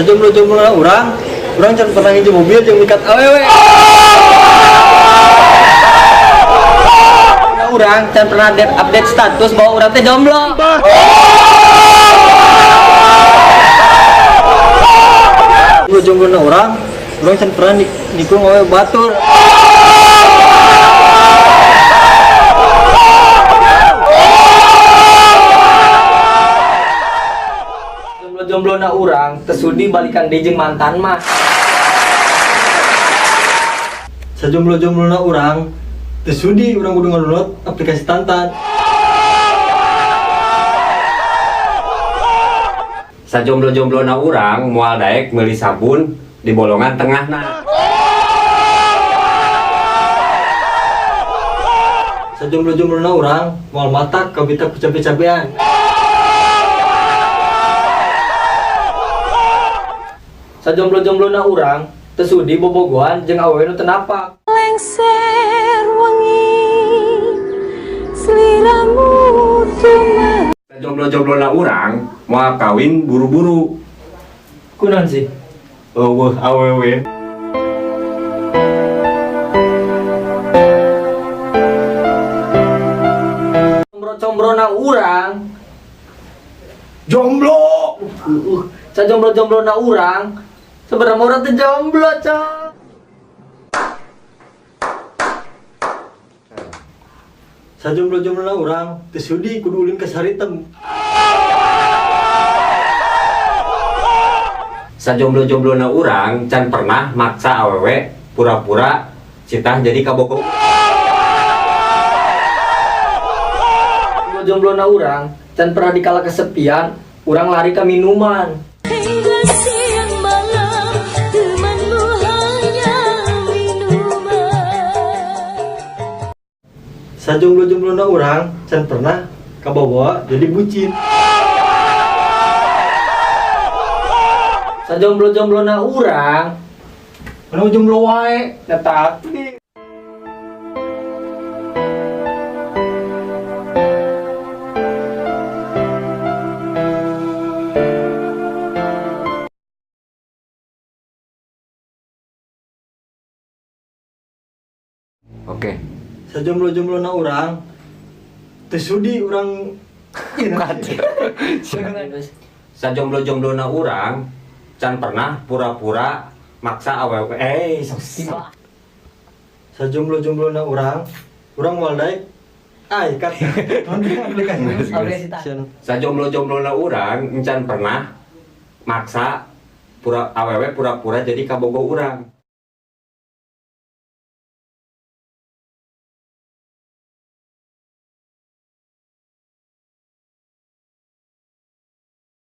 Sejomblo-jomblo orang jangan pernah ngiji mobil yang mikat awewe. Orang jangan pernah update status bahwa orang teh jomblo. Jomblo orang jangan pernah nikung awewe batur. Jomblo na urang tesudi balikan dejeng mantan mah. Sajomblo-jomblo na urang tesudi urang kudu ngedownload aplikasi Tantan. Sajomblo-jomblo na urang moal daek meuli sabun di bolongan tengahna. Sajomblo-jomblo na urang moal matak ka bita cabe-cabean. Sajomblo-jomblo na urang tesudi bobogohan jeung awewe nu teu napak. Lengser wangi seliramu cuma. Sajomblo-jomblo na urang moal kawin buru-buru. Kunaon sih? Eueuh awewe. Combro-combro na urang Jomblo. Sajomblo-jomblo na urang sebenarnya orang teh jomblo, Cok. Sajomblo-jomblo na urang teu sudi kudu ulin ka Saritem. Sajomblo-jomblo na urang can pernah maksa awewe pura-pura citah jadi kabogo. Jomblo na urang can pernah dikala kesepian, urang lari ke minuman. Hingga siang malam temanmu hanya minuman. Sajomblo-jomblo na urang can pernah kabawa jadi bucin. Sajomblo-jomblo na urang anu jomblo wae eta. Oke. Sajomblo-jomblo na urang teu sudi urang Sajomblo-jomblo na urang can pernah pura-pura maksa awewe. Sajomblo-jomblo na urang moal daek kat Sajomblo-jomblo na urang can pernah maksa awewe pura-pura jadi kabogo urang.